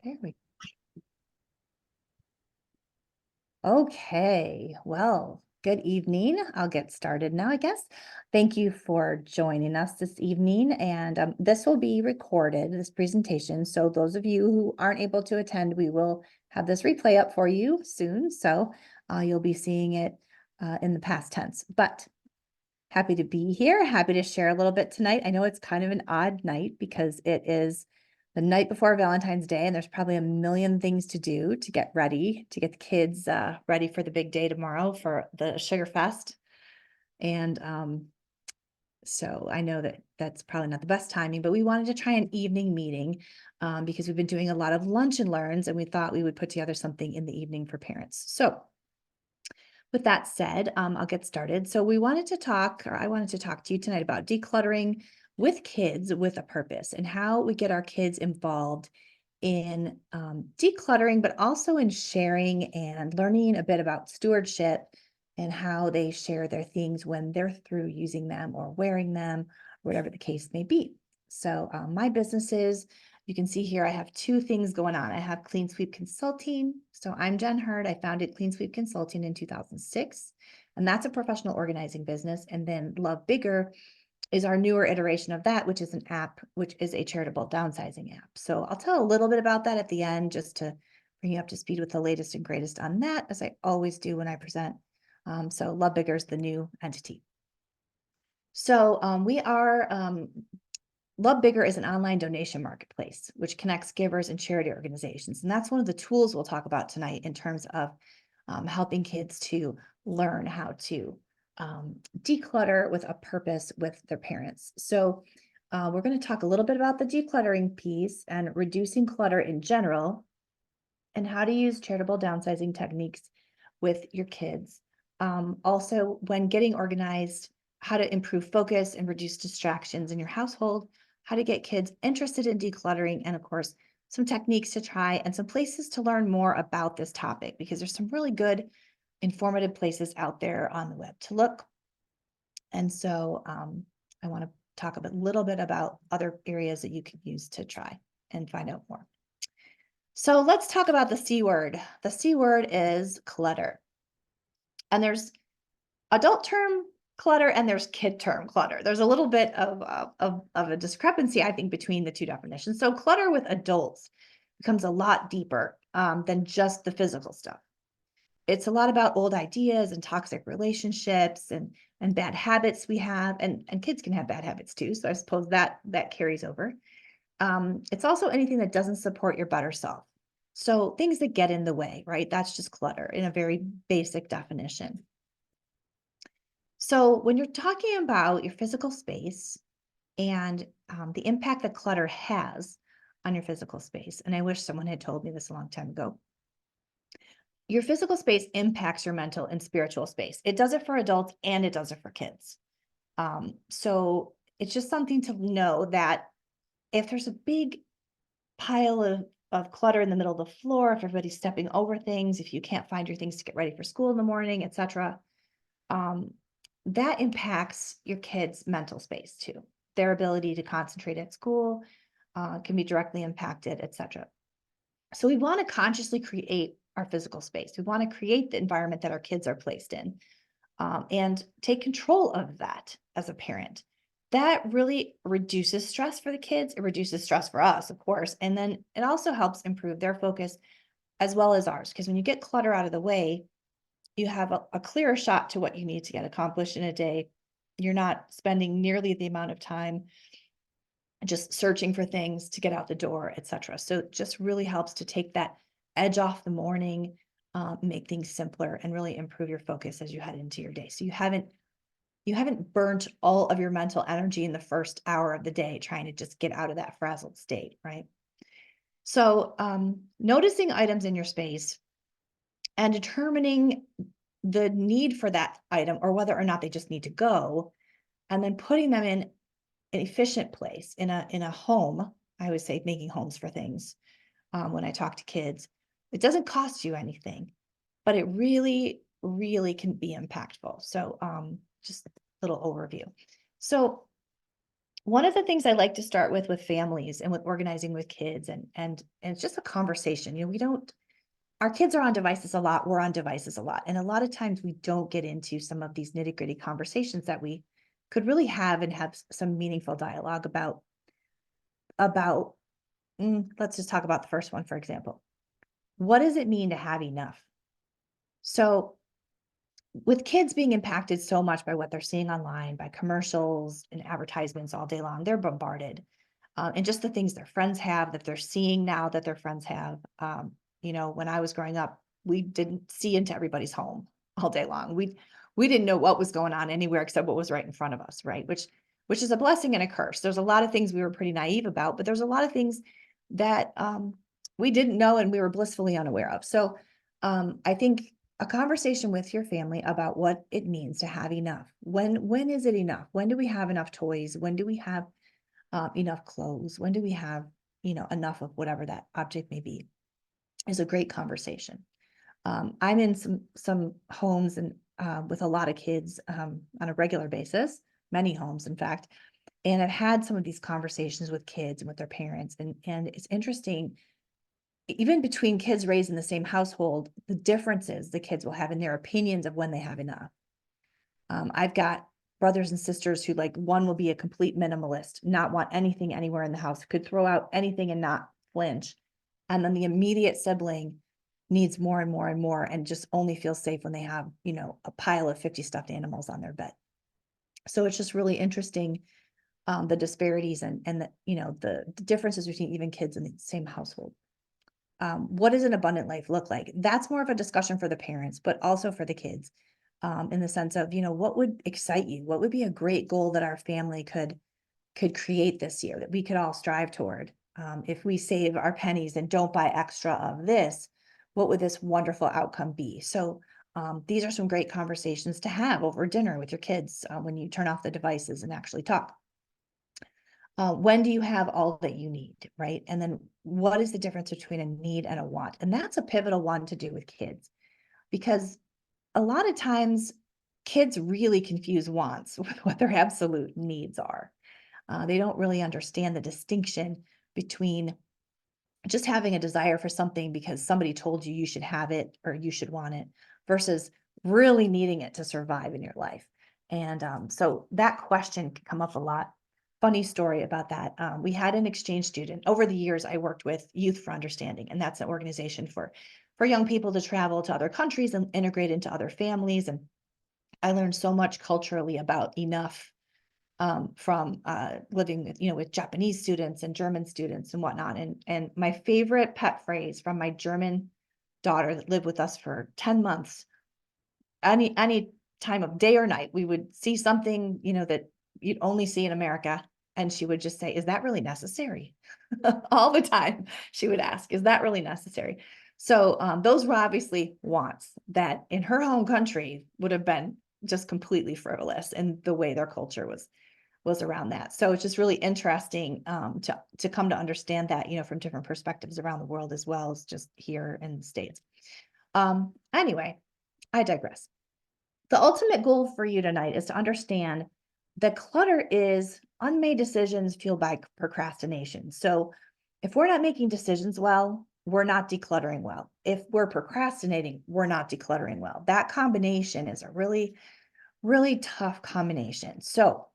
There we Okay, well, good evening. I'll get started now, I guess. Thank you for joining us this evening, and this will be recorded, this presentation. So those of you who aren't able to attend, we will have this replay up for you soon. So you'll be seeing it in the past tense. But happy to be here, happy to share a little bit tonight. I know it's kind of an odd night because it is the night before Valentine's Day, and there's probably a million things to do to get ready, to get the kids ready for the big day tomorrow for the Sugar Fest. And so I know that that's probably not the best timing, but we wanted to try an evening meeting because we've been doing a lot of lunch and learns, and we thought we would put together something in the evening for parents. So with that said, I'll get started. So I wanted to talk to you tonight about decluttering with kids with a purpose and how we get our kids involved in decluttering, but also in sharing and learning a bit about stewardship and how they share their things when they're through using them or wearing them, whatever the case may be. So my businesses, you can see here, I have two things going on. I have Clean Sweep Consulting. So I'm Jen Hurd. I founded Clean Sweep Consulting in 2006, and that's a professional organizing business. And then Love Bigger is our newer iteration of that, which is an app, which is a charitable downsizing app. So I'll tell a little bit about that at the end, just to bring you up to speed with the latest and greatest on that, as I always do when I present. So Love Bigger is the new entity. So Love Bigger is an online donation marketplace, which connects givers and charity organizations. And that's one of the tools we'll talk about tonight in terms of helping kids to learn how to declutter with a purpose with their parents. So we're going to talk a little bit about the decluttering piece and reducing clutter in general, and how to use charitable downsizing techniques with your kids. Also, when getting organized, how to improve focus and reduce distractions in your household, how to get kids interested in decluttering, and of course, some techniques to try and some places to learn more about this topic, because there's some really good, informative places out there on the web to look. And so I want to talk a little bit about other areas that you can use to try and find out more. So let's talk about the C word. The C word is clutter. And there's adult term clutter and there's kid term clutter. There's a little bit of a discrepancy, I think, between the two definitions. So clutter with adults becomes a lot deeper than just the physical stuff. It's a lot about old ideas and toxic relationships and bad habits we have, and kids can have bad habits too. So I suppose that carries over. It's also anything that doesn't support your better self. So things that get in the way, right? That's just clutter in a very basic definition. So when you're talking about your physical space and the impact that clutter has on your physical space, and I wish someone had told me this a long time ago, your physical space impacts your mental and spiritual space. It does it for adults and it does it for kids. So it's just something to know that if there's a big pile of clutter in the middle of the floor, if everybody's stepping over things, if you can't find your things to get ready for school in the morning, etc., that impacts your kids' mental space too. Their ability to concentrate at school can be directly impacted, etc. So we want to consciously create our physical space. We want to create the environment that our kids are placed in and take control of that as a parent. That really reduces stress for the kids. It reduces stress for us, of course. And then it also helps improve their focus as well as ours. Because when you get clutter out of the way, you have a clearer shot to what you need to get accomplished in a day. You're not spending nearly the amount of time just searching for things to get out the door, etc. So it just really helps to take that edge off the morning, make things simpler, and really improve your focus as you head into your day. So you haven't burnt all of your mental energy in the first hour of the day trying to just get out of that frazzled state, right? So noticing items in your space and determining the need for that item or whether or not they just need to go, and then putting them in an efficient place in a home. I always say making homes for things when I talk to kids. It doesn't cost you anything, but it really, really can be impactful. So just a little overview. So one of the things I like to start with families and with organizing with kids, and it's just a conversation. We don't our kids are on devices a lot, we're on devices a lot. And a lot of times we don't get into some of these nitty-gritty conversations that we could really have and have some meaningful dialogue about let's just talk about the first one, for example. What does it mean to have enough? So with kids being impacted so much by what they're seeing online, by commercials and advertisements all day long, they're bombarded. And just the things their friends have that they're seeing now that their friends have. When I was growing up, we didn't see into everybody's home all day long. We didn't know what was going on anywhere except what was right in front of us, right? Which is a blessing and a curse. There's a lot of things we were pretty naive about, but there's a lot of things that we didn't know and we were blissfully unaware of. So I think a conversation with your family about what it means to have enough. When is it enough? When do we have enough toys? When do we have enough clothes? When do we have, enough of whatever that object may be? Is a great conversation. I'm in some homes and with a lot of kids on a regular basis, many homes, in fact, and I've had some of these conversations with kids and with their parents, and it's interesting. Even between kids raised in the same household, the differences the kids will have in their opinions of when they have enough. I've got brothers and sisters who one will be a complete minimalist, not want anything anywhere in the house, could throw out anything and not flinch. And then the immediate sibling needs more and more and more and just only feels safe when they have, a pile of 50 stuffed animals on their bed. So it's just really interesting, the disparities and the differences between even kids in the same household. What does an abundant life look like? That's more of a discussion for the parents, but also for the kids, in the sense of, what would excite you? What would be a great goal that our family could create this year that we could all strive toward? If we save our pennies and don't buy extra of this, what would this wonderful outcome be? So these are some great conversations to have over dinner with your kids when you turn off the devices and actually talk. When do you have all that you need, right? And then what is the difference between a need and a want? And that's a pivotal one to do with kids, because a lot of times kids really confuse wants with what their absolute needs are. They don't really understand the distinction between just having a desire for something because somebody told you you should have it or you should want it versus really needing it to survive in your life. And so that question can come up a lot. Funny story about that. We had an exchange student. Over the years, I worked with Youth for Understanding, and that's an organization for young people to travel to other countries and integrate into other families. And I learned so much culturally about enough, from living with Japanese students and German students and whatnot. And my favorite pet phrase from my German daughter that lived with us for 10 months, any time of day or night, we would see something, that you'd only see in America. And she would just say, "Is that really necessary?" All the time she would ask, "Is that really necessary?" So those were obviously wants that in her home country would have been just completely frivolous in the way their culture was around that. So it's just really interesting to come to understand that, from different perspectives around the world as well as just here in the States. Anyway, I digress. The ultimate goal for you tonight is to understand that clutter is unmade decisions fueled by procrastination. So if we're not making decisions well, we're not decluttering well. If we're procrastinating, we're not decluttering well. That combination is a really, really tough combination. So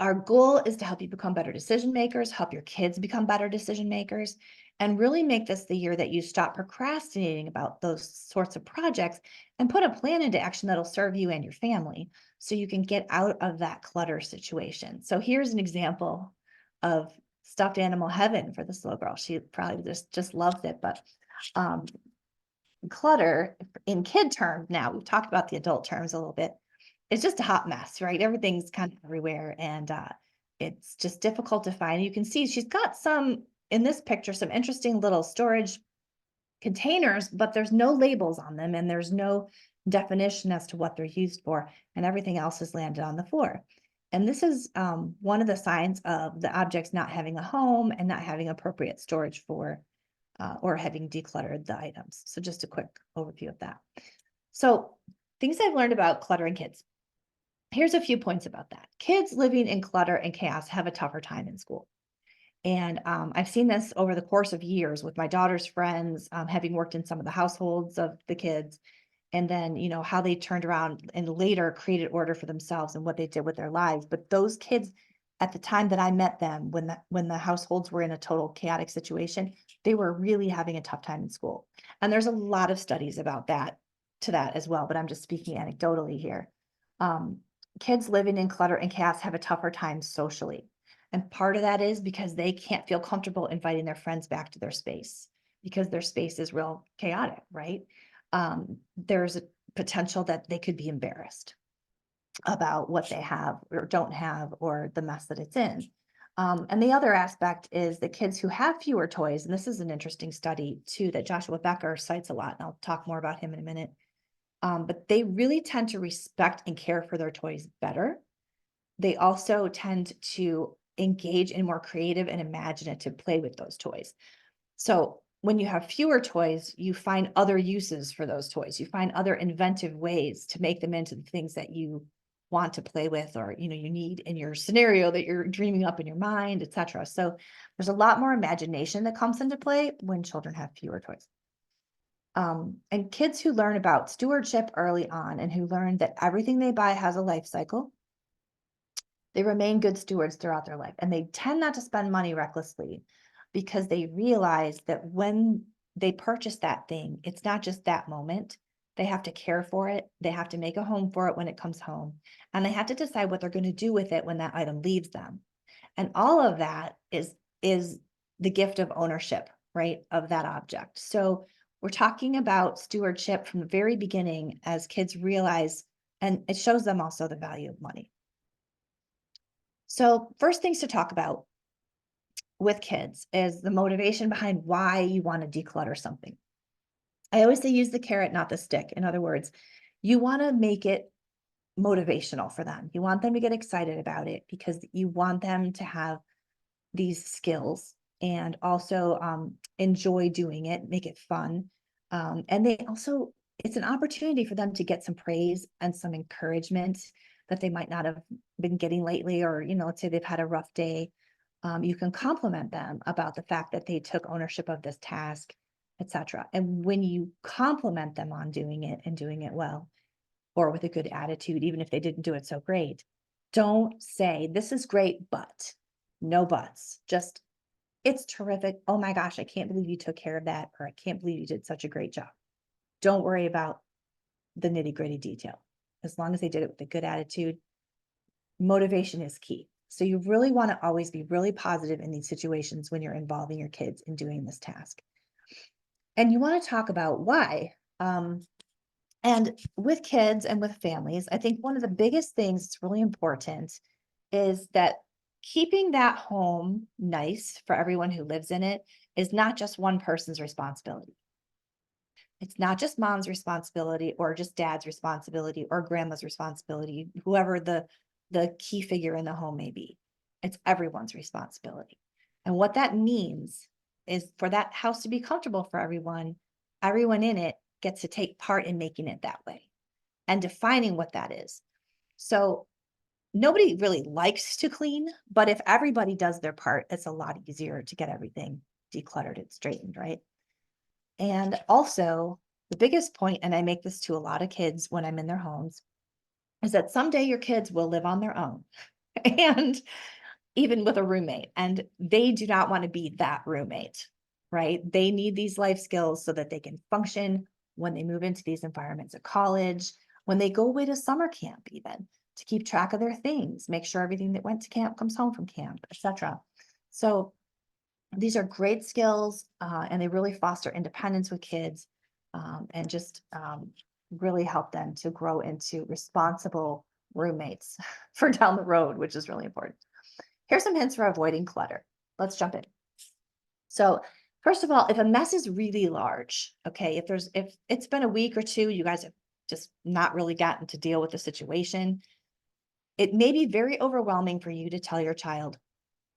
our goal is to help you become better decision makers, help your kids become better decision makers, and really make this the year that you stop procrastinating about those sorts of projects and put a plan into action that'll serve you and your family so you can get out of that clutter situation. So here's an example of stuffed animal heaven for this little girl. She probably just loves it, but um, clutter in kid terms, now we've talked about the adult terms a little bit, it's just a hot mess, right? Everything's kind of everywhere and it's just difficult to find. You can see she's got in this picture, some interesting little storage containers, but there's no labels on them and there's no definition as to what they're used for, and everything else has landed on the floor. And this is one of the signs of the objects not having a home and not having appropriate storage for or having decluttered the items. So just a quick overview of that. So things I've learned about cluttering kids. Here's a few points about that. Kids living in clutter and chaos have a tougher time in school. And I've seen this over the course of years with my daughter's friends, having worked in some of the households of the kids, and then, how they turned around and later created order for themselves and what they did with their lives. But those kids at the time that I met them, when the households were in a total chaotic situation, they were really having a tough time in school. And there's a lot of studies about that to that as well, but I'm just speaking anecdotally here. Um, Kids living in clutter and chaos have a tougher time socially. And part of that is because they can't feel comfortable inviting their friends back to their space because their space is real chaotic, right? There's a potential that they could be embarrassed about what they have or don't have or the mess that it's in. And the other aspect is the kids who have fewer toys, and this is an interesting study too that Joshua Becker cites a lot, and I'll talk more about him in a minute. But they really tend to respect and care for their toys better. They also tend to engage in more creative and imaginative play with those toys. So when you have fewer toys, you find other uses for those toys. You find other inventive ways to make them into the things that you want to play with, or you need in your scenario that you're dreaming up in your mind, etc. So there's a lot more imagination that comes into play when children have fewer toys. And kids who learn about stewardship early on and who learn that everything they buy has a life cycle, they remain good stewards throughout their life, and they tend not to spend money recklessly because they realize that when they purchase that thing, it's not just that moment. They have to care for it. They have to make a home for it when it comes home, and they have to decide what they're going to do with it when that item leaves them. And all of that is the gift of ownership, right, of that object. So we're talking about stewardship from the very beginning as kids realize, and it shows them also the value of money. So first things to talk about with kids is the motivation behind why you want to declutter something. I always say use the carrot, not the stick. In other words, you want to make it motivational for them. You want them to get excited about it because you want them to have these skills and also enjoy doing it, make it fun. And they also, it's an opportunity for them to get some praise and some encouragement that they might not have been getting lately, or, let's say they've had a rough day. You can compliment them about the fact that they took ownership of this task, etc. And when you compliment them on doing it and doing it well, or with a good attitude, even if they didn't do it so great, don't say, this is great, but no buts. Just, it's terrific. Oh my gosh, I can't believe you took care of that. Or I can't believe you did such a great job. Don't worry about the nitty gritty detail. As long as they did it with a good attitude, motivation is key. So you really want to always be really positive in these situations when you're involving your kids in doing this task. And you want to talk about why. And with kids and with families, I think one of the biggest things that's really important is that keeping that home nice for everyone who lives in it is not just one person's responsibility. It's not just mom's responsibility or just dad's responsibility or grandma's responsibility, whoever the key figure in the home may be. It's everyone's responsibility. And what that means is for that house to be comfortable for everyone in it gets to take part in making it that way and defining what that is. So nobody really likes to clean, but if everybody does their part, it's a lot easier to get everything decluttered and straightened, right? And also, the biggest point, and I make this to a lot of kids when I'm in their homes, is that someday your kids will live on their own and even with a roommate, and they do not want to be that roommate, right? They need these life skills so that they can function when they move into these environments at college, when they go away to summer camp, even to keep track of their things, make sure everything that went to camp comes home from camp, etc. So these are great skills, and they really foster independence with kids, and just really help them to grow into responsible roommates for down the road, which is really important. Here's some hints for avoiding clutter. Let's jump in. So first of all, if a mess is really large, okay, if it's been a week or two, you guys have just not really gotten to deal with the situation, it may be very overwhelming for you to tell your child,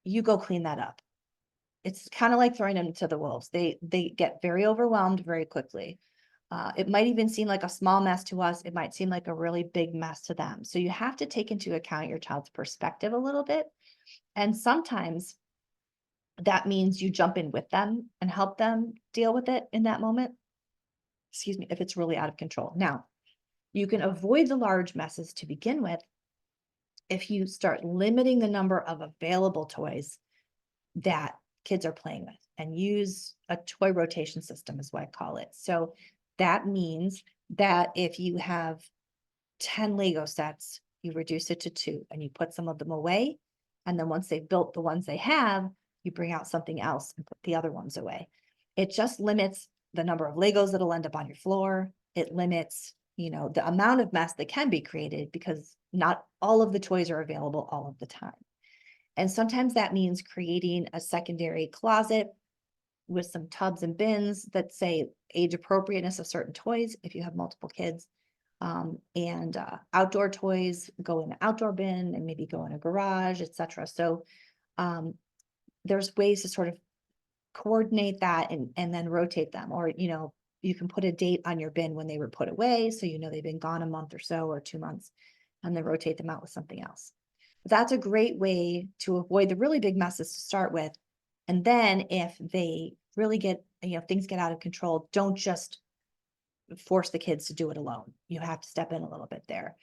you go clean that up. It's kind of like throwing them to the wolves. They get very overwhelmed very quickly. It might even seem like a small mess to us. It might seem like a really big mess to them. So you have to take into account your child's perspective a little bit. And sometimes that means you jump in with them and help them deal with it in that moment. Excuse me, if it's really out of control. Now, you can avoid the large messes to begin with if you start limiting the number of available toys that kids are playing with and use a toy rotation system is what I call it. So that means that if you have 10 Lego sets, you reduce it to 2 and you put some of them away. And then once they've built the ones they have, you bring out something else and put the other ones away. It just limits the number of Legos that'll end up on your floor. It limits, the amount of mess that can be created because not all of the toys are available all of the time. And sometimes that means creating a secondary closet with some tubs and bins that say age appropriateness of certain toys if you have multiple kids. And outdoor toys go in the outdoor bin and maybe go in a garage, etc. So there's ways to sort of coordinate that and then rotate them. Or, you can put a date on your bin when they were put away. So, they've been gone a month or so or 2 months, and then rotate them out with something else. But that's a great way to avoid the really big messes to start with. And then if they really get, things get out of control, don't just force the kids to do it alone. You have to step in a little bit there.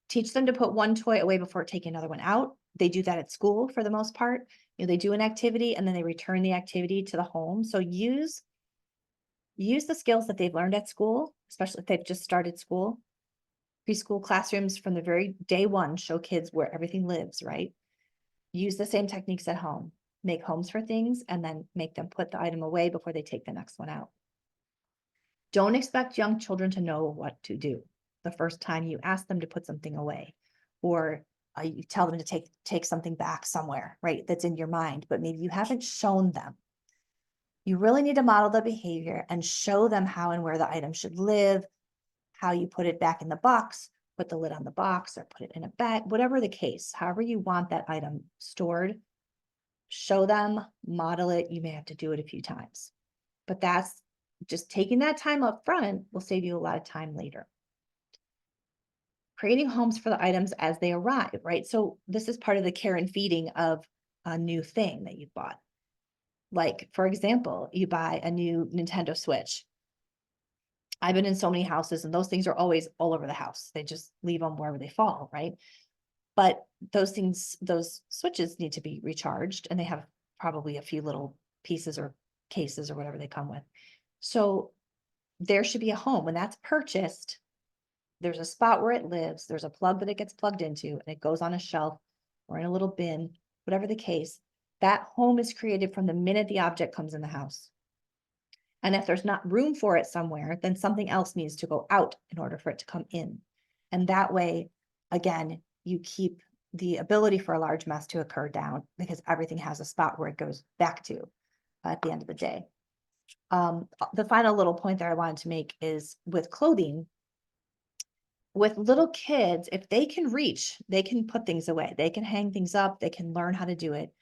Teach them to put one toy away before taking another one out. They do that at school for the most part. They do an activity and then they return the activity to the home. So use the skills that they've learned at school, especially if they've just started school. Preschool classrooms from the very day one show kids where everything lives, right? Use the same techniques at home. Make homes for things and then make them put the item away before they take the next one out. Don't expect young children to know what to do the first time you ask them to put something away, or you tell them to take something back somewhere, right? That's in your mind, but maybe you haven't shown them. You really need to model the behavior and show them how and where the item should live, how you put it back in the box, put the lid on the box or put it in a bag, whatever the case, however you want that item stored, show them, model it. You may have to do it a few times, but that's just taking that time up front will save you a lot of time later. Creating homes for the items as they arrive, right? So this is part of the care and feeding of a new thing that you bought. Like, for example, you buy a new Nintendo Switch. I've been in so many houses and those things are always all over the house. They just leave them wherever they fall, right? But those switches need to be recharged and they have probably a few little pieces or cases or whatever they come with. So there should be a home. When that's purchased, there's a spot where it lives. There's a plug that it gets plugged into and it goes on a shelf or in a little bin, whatever the case. That home is created from the minute the object comes in the house. And if there's not room for it somewhere, then something else needs to go out in order for it to come in. And that way, again, you keep the ability for a large mess to occur down because everything has a spot where it goes back to at the end of the day. The final little point that I wanted to make is with clothing. With little kids, if they can reach, they can put things away. They can hang things up. They can learn how to do it.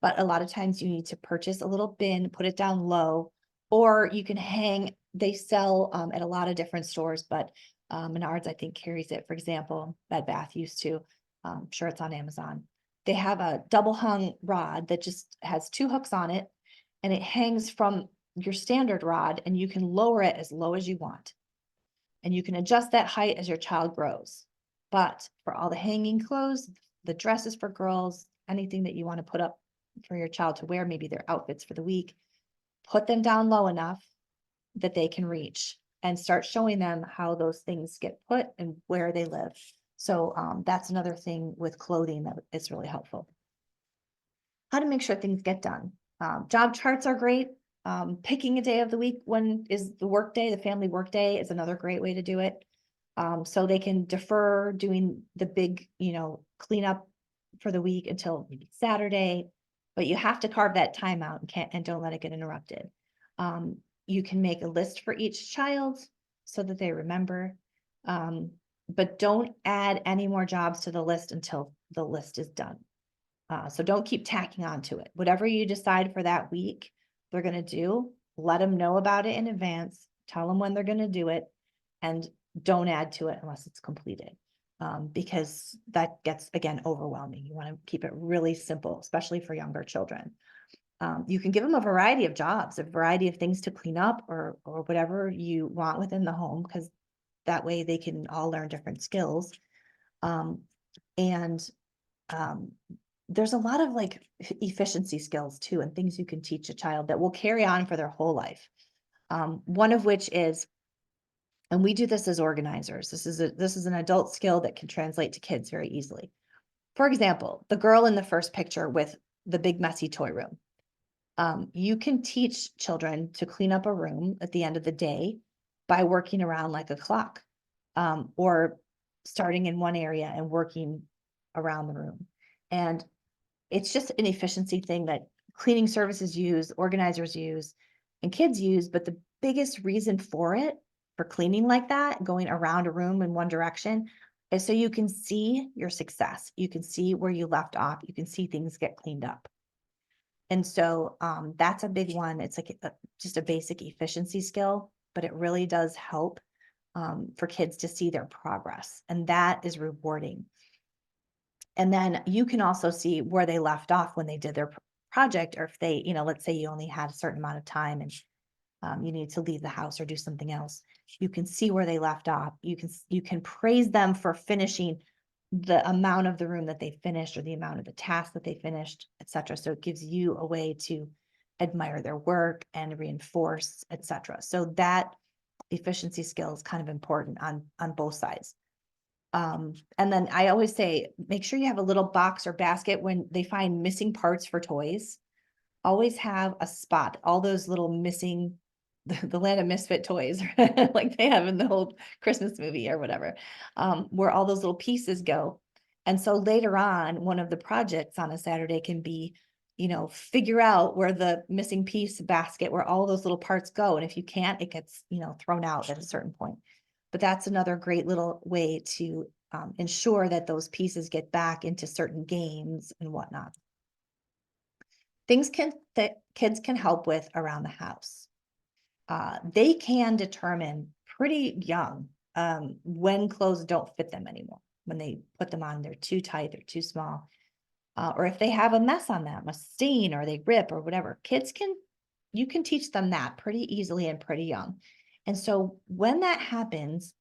But a lot of times you need to purchase a little bin, put it down low, or you can hang, they sell at a lot of different stores, but Menards, I think, carries it. For example, Bed Bath used to. I'm sure it's on Amazon. They have a double hung rod that just has 2 hooks on it, and it hangs from your standard rod, and you can lower it as low as you want. And you can adjust that height as your child grows. But for all the hanging clothes, the dresses for girls, anything that you want to put up for your child to wear, maybe their outfits for the week, put them down low enough that they can reach and start showing them how those things get put and where they live. So that's another thing with clothing that is really helpful. How to make sure things get done. Job charts are great. Picking a day of the week when is the work day, the family work day is another great way to do it. So they can defer doing the big, cleanup for the week until maybe Saturday, but you have to carve that time out and don't let it get interrupted. You can make a list for each child so that they remember, but don't add any more jobs to the list until the list is done. So don't keep tacking onto it. Whatever you decide for that week, they're going to do, let them know about it in advance. tell them when they're going to do it, and don't add to it unless it's completed. Because that gets, again, overwhelming. You want to keep it really simple, especially for younger children. You can give them a variety of jobs, a variety of things to clean up or whatever you want within the home, because that way they can all learn different skills. And there's a lot of like efficiency skills too, and things you can teach a child that will carry on for their whole life. One of which is, and we do this as organizers, this is an adult skill that can translate to kids very easily. For example, the girl in the first picture with the big messy toy room. You can teach children to clean up a room at the end of the day by working around like a clock, or starting in one area and working around the room. And it's just an efficiency thing that cleaning services use, organizers use, and kids use. But the biggest reason for it, for cleaning like that, going around a room in one direction, is so you can see your success. You can see where you left off. You can see things get cleaned up. And so that's a big one. It's like just a basic efficiency skill, but it really does help for kids to see their progress. And that is rewarding. And then you can also see where they left off when they did their project, or if they, let's say you only had a certain amount of time and you need to leave the house or do something else. You can see where they left off. You can praise them for finishing the amount of the room that they finished, or the amount of the task that they finished, etc. So it gives you a way to admire their work and reinforce, etc. So that efficiency skill is kind of important on both sides. And then I always say, make sure you have a little box or basket when they find missing parts for toys. Always have a spot, all those little missing, the land of misfit toys, like they have in the whole Christmas movie or whatever, where all those little pieces go. And so later on, one of the projects on a Saturday can be, figure out where the missing piece basket, where all those little parts go. And if you can't, it gets, thrown out at a certain point. But that's another great little way to ensure that those pieces get back into certain games and whatnot. Things that kids can help with around the house. They can determine pretty young when clothes don't fit them anymore. When they put them on, they're too tight, they're too small. Or if they have a mess on them, a stain, or they rip or whatever. You can teach them that pretty easily and pretty young. And so when that happens,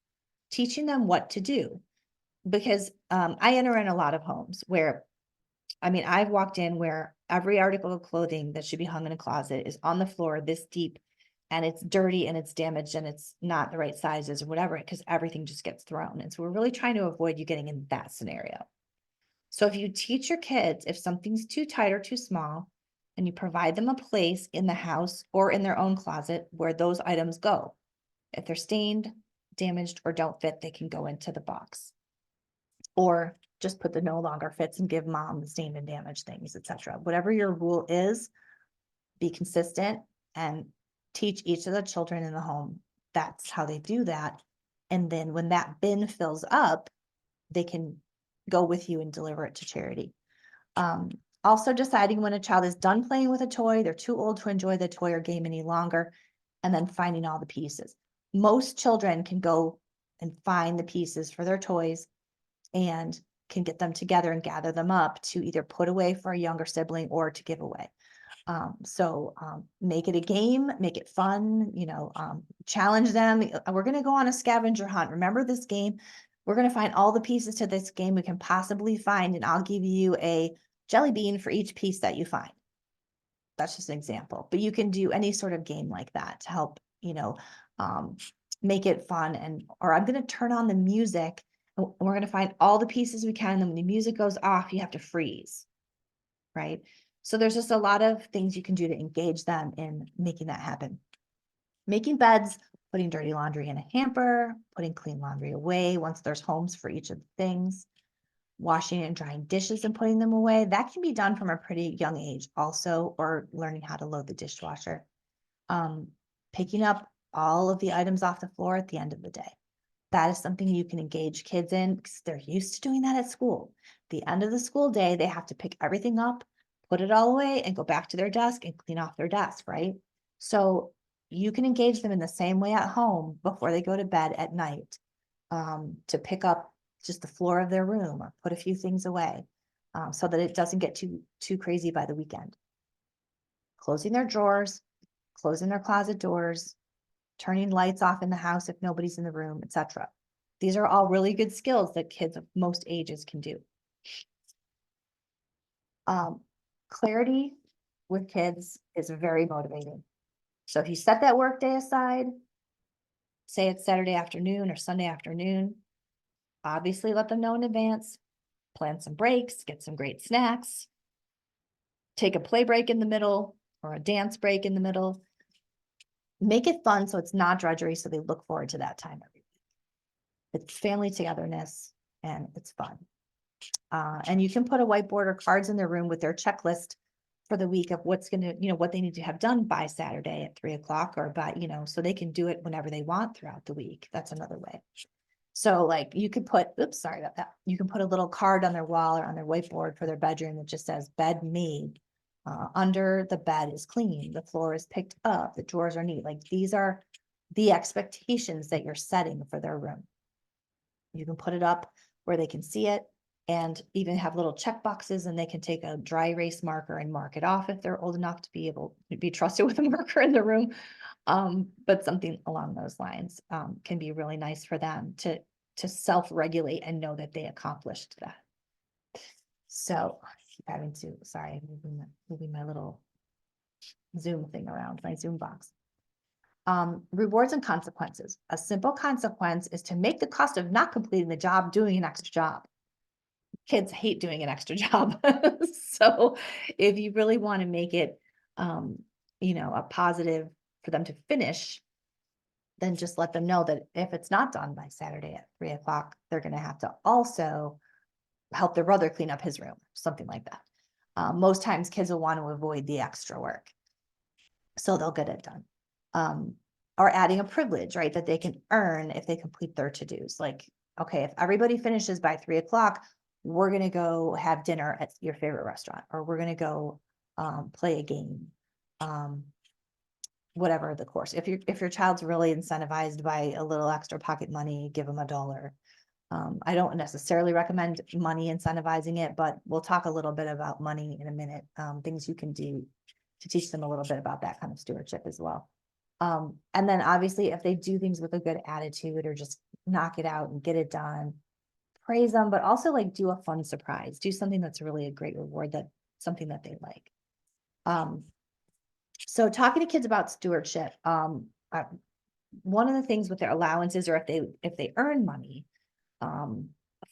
teaching them what to do. Because I enter in a lot of homes where, I've walked in where every article of clothing that should be hung in a closet is on the floor this deep, and it's dirty and it's damaged and it's not the right sizes or whatever, because everything just gets thrown. And so we're really trying to avoid you getting in that scenario. So if you teach your kids, if something's too tight or too small, and you provide them a place in the house or in their own closet where those items go. If they're stained, damaged, or don't fit, they can go into the box. Or just put the no longer fits and give mom the stained and damaged things, etc. Whatever your rule is, be consistent and teach each of the children in the home that's how they do that. And then when that bin fills up, they can go with you and deliver it to charity. Also deciding when a child is done playing with a toy, they're too old to enjoy the toy or game any longer, and then finding all the pieces. Most children can go and find the pieces for their toys and can get them together and gather them up to either put away for a younger sibling or to give away. So make it a game, make it fun, challenge them. We're going to go on a scavenger hunt. Remember this game? We're going to find all the pieces to this game we can possibly find, and I'll give you a jelly bean for each piece that you find. That's just an example, but you can do any sort of game like that to help, make it fun. Or I'm going to turn on the music and we're going to find all the pieces we can. And then when the music goes off, you have to freeze, right? So there's just a lot of things you can do to engage them in making that happen. Making beds, putting dirty laundry in a hamper, putting clean laundry away once there's homes for each of the things, washing and drying dishes and putting them away. That can be done from a pretty young age also, or learning how to load the dishwasher. Picking up all of the items off the floor at the end of the day. That is something you can engage kids in because they're used to doing that at school. The end of the school day, they have to pick everything up, put it all away, and go back to their desk and clean off their desk, right? So you can engage them in the same way at home before they go to bed at night, to pick up just the floor of their room or put a few things away, so that it doesn't get too crazy by the weekend. Closing their drawers, closing their closet doors, turning lights off in the house if nobody's in the room, etc. These are all really good skills that kids of most ages can do. Clarity with kids is very motivating. So if you set that work day aside, say it's Saturday afternoon or Sunday afternoon, obviously let them know in advance, plan some breaks, get some great snacks, take a play break in the middle or a dance break in the middle. Make it fun so it's not drudgery, so they look forward to that time every week. It's family togetherness and it's fun. And you can put a whiteboard or cards in their room with their checklist for the week of what's going to, what they need to have done by Saturday at 3 o'clock or by, so they can do it whenever they want throughout the week. That's another way. So like you could put, oops, sorry about that. You can put a little card on their wall or on their whiteboard for their bedroom that just says bed made. Under the bed is clean. The floor is picked up. The drawers are neat. Like these are the expectations that you're setting for their room. You can put it up where they can see it and even have little check boxes, and they can take a dry erase marker and mark it off if they're old enough to be able to be trusted with a marker in the room. But something along those lines can be really nice for them to self-regulate and know that they accomplished that. So I keep having to, sorry, moving my little Zoom thing around, my Zoom box. Rewards and consequences. A simple consequence is to make the cost of not completing the job doing an extra job. Kids hate doing an extra job. So if you really want to make it, a positive for them to finish, then just let them know that if it's not done by Saturday at 3 o'clock, they're going to have to also help their brother clean up his room, something like that. Most times kids will want to avoid the extra work, so they'll get it done. Or adding a privilege, right, that they can earn if they complete their to-dos. Like, okay, if everybody finishes by 3 o'clock, we're going to go have dinner at your favorite restaurant, or we're going to go play a game. Whatever the course. If your child's really incentivized by a little extra pocket money, give them $1. I don't necessarily recommend money incentivizing it, but we'll talk a little bit about money in a minute. Things you can do to teach them a little bit about that kind of stewardship as well. And then obviously if they do things with a good attitude or just knock it out and get it done, praise them, but also like do a fun surprise, do something that's really a great reward, that something that they like. So talking to kids about stewardship, one of the things with their allowances, or if they earn money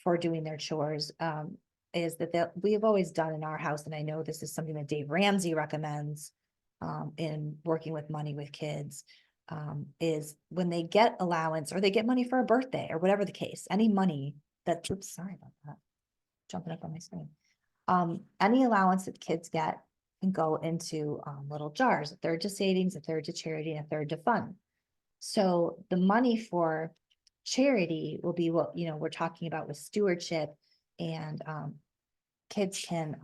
for doing their chores, is that we've always done in our house, and I know this is something that Dave Ramsey recommends in working with money with kids, is when they get allowance or they get money for a birthday or whatever the case, any money that, oops, sorry about that, jumping up on my screen. Any allowance that kids get can go into little jars, a third to savings, a third to charity, and a third to fun. So the money for charity will be what, we're talking about with stewardship, and kids can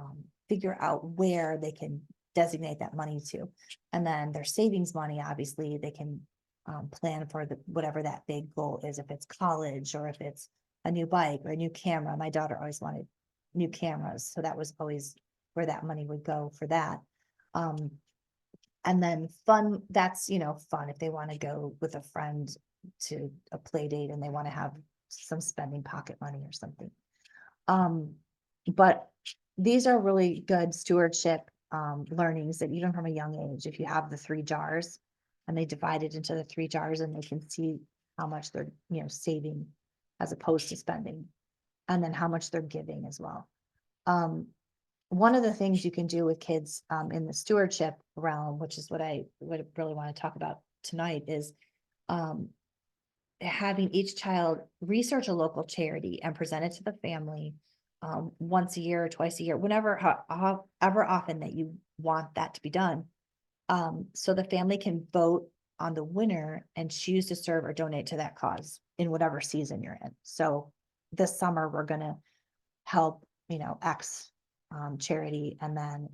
figure out where they can designate that money to. And then their savings money, obviously they can plan for whatever that big goal is, if it's college or if it's a new bike or a new camera. My daughter always wanted new cameras, so that was always where that money would go for that. And then fun, that's, fun if they want to go with a friend to a play date and they want to have some spending pocket money or something. But these are really good stewardship learnings that even from a young age, if you have the 3 jars and they divide it into the 3 jars and they can see how much they're, saving as opposed to spending, and then how much they're giving as well. One of the things you can do with kids in the stewardship realm, which is what I would really want to talk about tonight, is having each child research a local charity and present it to the family once a year or twice a year, whenever, however often that you want that to be done. So the family can vote on the winner and choose to serve or donate to that cause in whatever season you're in. So this summer, we're going to help, X charity. And then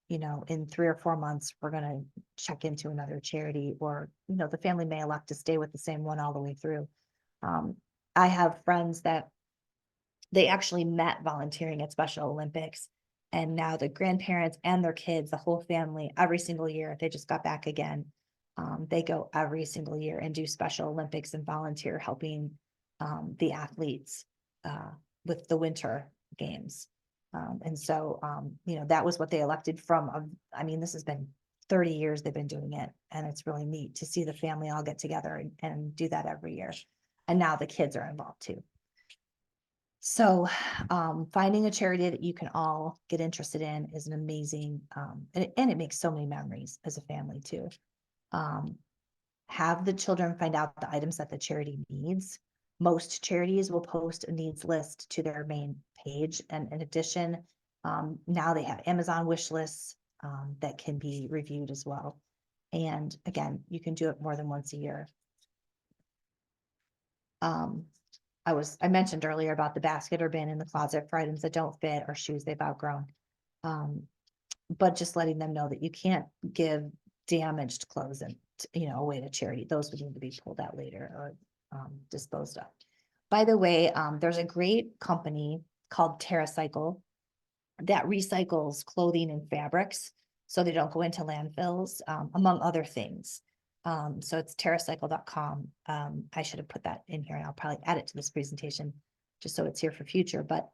in 3 or 4 months, we're going to check into another charity, or, the family may elect to stay with the same one all the way through. I have friends that they actually met volunteering at Special Olympics, and now the grandparents and their kids, the whole family, every single year, they just got back again. They go every single year and do Special Olympics and volunteer helping the athletes with the winter games. And so, that was what they elected from. I mean, this has been 30 years they've been doing it, and it's really neat to see the family all get together and do that every year. And now the kids are involved too. So, finding a charity that you can all get interested in is an amazing, and it makes so many memories as a family too. Have the children find out the items that the charity needs. Most charities will post a needs list to their main page. And in addition, now they have Amazon wish lists that can be reviewed as well. And again, you can do it more than once a year. I mentioned earlier about the basket or bin in the closet for items that don't fit or shoes they've outgrown. But just letting them know that you can't give damaged clothes and, away to charity. Those would need to be pulled out later or disposed of. By the way, there's a great company called TerraCycle that recycles clothing and fabrics so they don't go into landfills, among other things. So it's terracycle.com. I should have put that in here, and I'll probably add it to this presentation just so it's here for future. But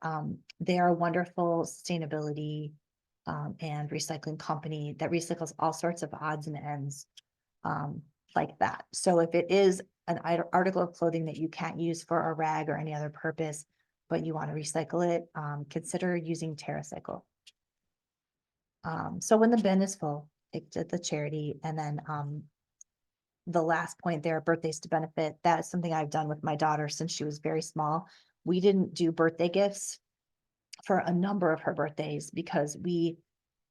they are a wonderful sustainability and recycling company that recycles all sorts of odds and ends like that. So if it is an article of clothing that you can't use for a rag or any other purpose, but you want to recycle it, consider using TerraCycle. So when the bin is full, it's at the charity. And then the last point there, birthdays to benefit, that is something I've done with my daughter since she was very small. We didn't do birthday gifts for a number of her birthdays because we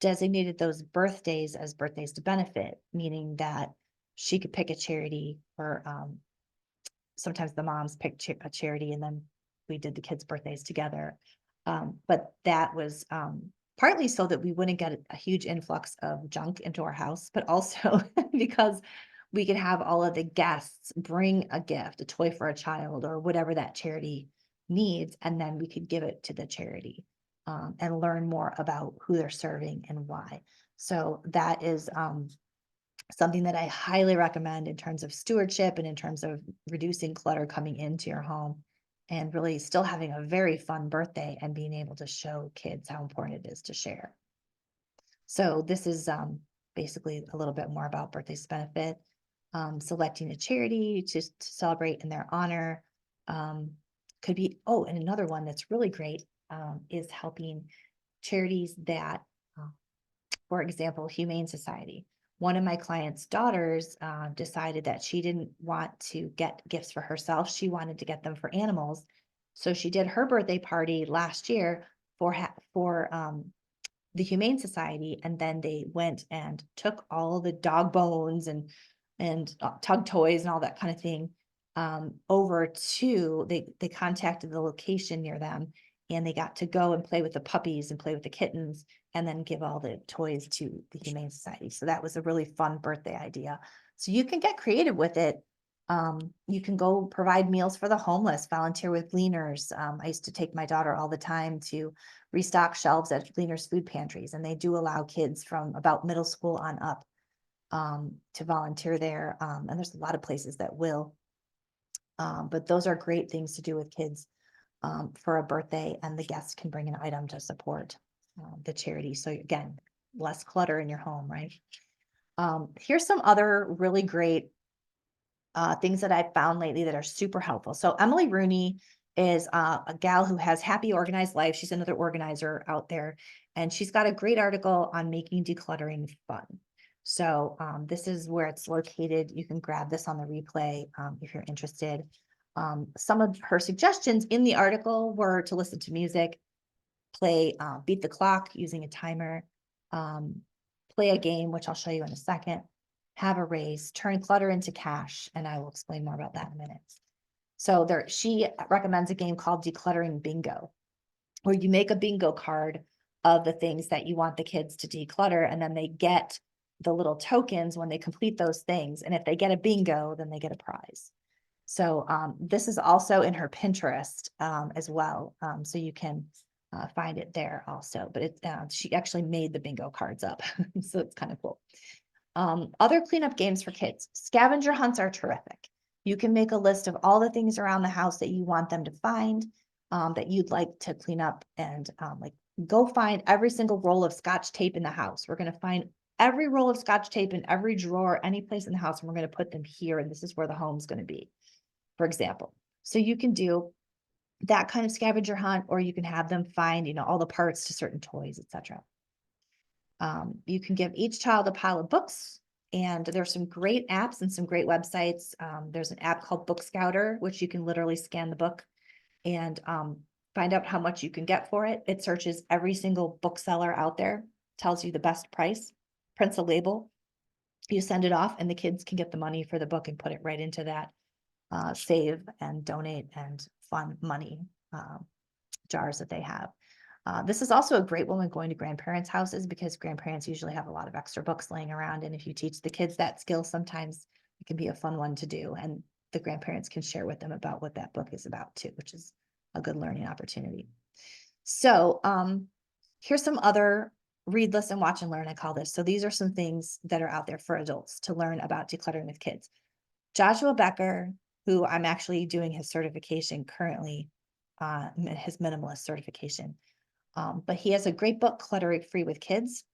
designated those birthdays as birthdays to benefit, meaning that she could pick a charity, or sometimes the moms picked a charity and then we did the kids' birthdays together. But that was partly so that we wouldn't get a huge influx of junk into our house, but also because we could have all of the guests bring a gift, a toy for a child or whatever that charity needs, and then we could give it to the charity and learn more about who they're serving and why. So that is something that I highly recommend in terms of stewardship and in terms of reducing clutter coming into your home, and really still having a very fun birthday and being able to show kids how important it is to share. So this is basically a little bit more about birthdays to benefit, selecting a charity to celebrate in their honor. Could be, and another one that's really great is helping charities that, for example, Humane Society. One of my clients' daughters decided that she didn't want to get gifts for herself. She wanted to get them for animals. So she did her birthday party last year for the Humane Society, and then they went and took all the dog bones and tug toys and all that kind of thing over to, they contacted the location near them, and they got to go and play with the puppies and play with the kittens, and then give all the toys to the Humane Society. So that was a really fun birthday idea. So you can get creative with it. You can go provide meals for the homeless, volunteer with Gleaners. I used to take my daughter all the time to restock shelves at Gleaners food pantries, and they do allow kids from about middle school on up to volunteer there. And there's a lot of places that will. But those are great things to do with kids for a birthday, and the guests can bring an item to support the charity. So again, less clutter in your home, right? Here's some other really great things that I've found lately that are super helpful. So Emily Rooney is a gal who has Happy Organized Life. She's another organizer out there, and she's got a great article on making decluttering fun. So this is where it's located. You can grab this on the replay if you're interested. Some of her suggestions in the article were to listen to music, play beat the clock using a timer, play a game, which I'll show you in a second, have a race, turn clutter into cash, and I will explain more about that in a minute. So she recommends a game called Decluttering Bingo, where you make a bingo card of the things that you want the kids to declutter, and then they get the little tokens when they complete those things. And if they get a bingo, then they get a prize. So this is also in her Pinterest as well. So you can find it there also, but she actually made the bingo cards up. So it's kind of cool. Other cleanup games for kids. Scavenger hunts are terrific. You can make a list of all the things around the house that you want them to find, that you'd like to clean up, and like go find every single roll of Scotch tape in the house. We're going to find every roll of Scotch tape in every drawer, any place in the house, and we're going to put them here, and this is where the home's going to be, for example. So you can do that kind of scavenger hunt, or you can have them find, all the parts to certain toys, etc. You can give each child a pile of books, and there's some great apps and some great websites. There's an app called Book Scouter, which you can literally scan the book and find out how much you can get for it. It searches every single bookseller out there, tells you the best price, prints a label, you send it off, and the kids can get the money for the book and put it right into that save and donate and fund money jars that they have. This is also a great one when going to grandparents' houses, because grandparents usually have a lot of extra books laying around. And if you teach the kids that skill, sometimes it can be a fun one to do. And the grandparents can share with them about what that book is about too, which is a good learning opportunity. So here's some other read, listen, watch, and learn, I call this. So these are some things that are out there for adults to learn about decluttering with kids. Joshua Becker, who I'm actually doing his certification currently, his minimalist certification. But he has a great book, Cluttering Free with Kids,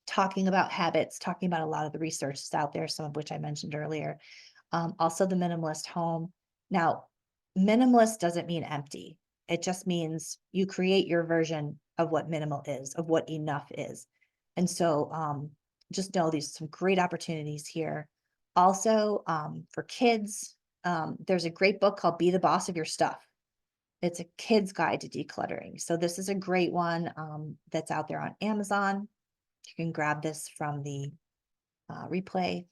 talking about habits, talking about a lot of the research that's out there, some of which I mentioned earlier. Also the minimalist home. Now, minimalist doesn't mean empty. It just means you create your version of what minimal is, of what enough is. And so just know these are some great opportunities here. Also, for kids, there's a great book called Be the Boss of Your Stuff. It's a kid's guide to decluttering. So this is a great one that's out there on Amazon. You can grab this from the replay.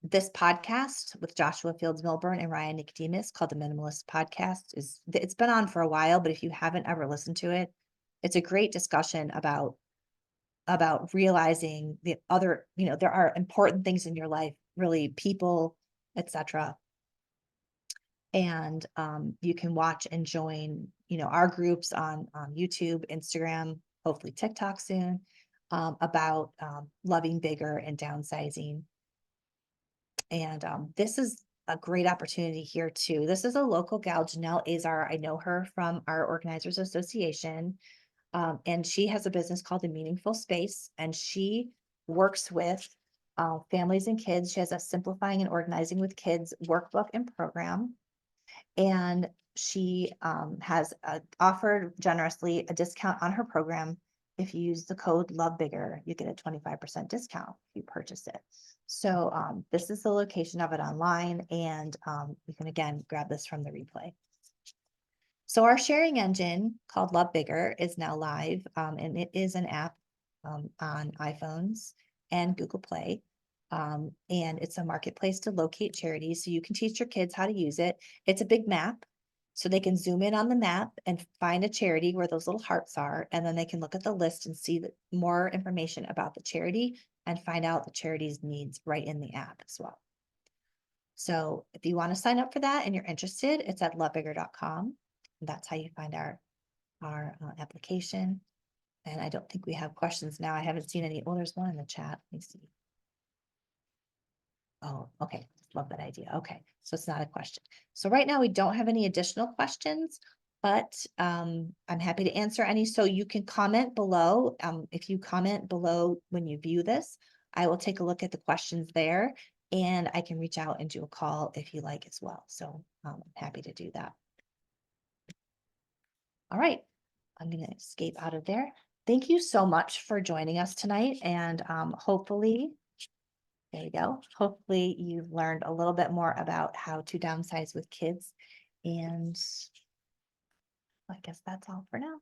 This podcast with Joshua Fields Milburn and Ryan Nicodemus, called the Minimalist Podcast, it's been on for a while, but if you haven't ever listened to it, it's a great discussion about realizing the other, there are important things in your life, really, people, etc. And you can watch and join, our groups on YouTube, Instagram, hopefully TikTok soon, about loving bigger and downsizing. And this is a great opportunity here too. This is a local gal, Janelle Azar. I know her from our Organizers Association. And she has a business called The Meaningful Space, and she works with families and kids. She has a Simplifying and Organizing with Kids workbook and program. And she has offered generously a discount on her program. If you use the code LOVEBIGGER, you get a 25% discount if you purchase it. So this is the location of it online, and you can again grab this from the replay. So our sharing engine called Love Bigger is now live, and it is an app on iPhones and Google Play. And it's a marketplace to locate charities, so you can teach your kids how to use it. It's a big map, so they can zoom in on the map and find a charity where those little hearts are, and then they can look at the list and see more information about the charity and find out the charity's needs right in the app as well. So if you want to sign up for that and you're interested, it's at lovebigger.com. That's how you find our application. And I don't think we have questions now. I haven't seen any. Oh, there's one in the chat. Let me see. Oh, okay. Love that idea. Okay. So it's not a question. So right now we don't have any additional questions, but I'm happy to answer any. So you can comment below. If you comment below when you view this, I will take a look at the questions there, and I can reach out and do a call if you like as well. So I'm happy to do that. All right. I'm going to escape out of there. Thank you so much for joining us tonight. And hopefully, there you go. Hopefully you've learned a little bit more about how to downsize with kids. And I guess that's all for now.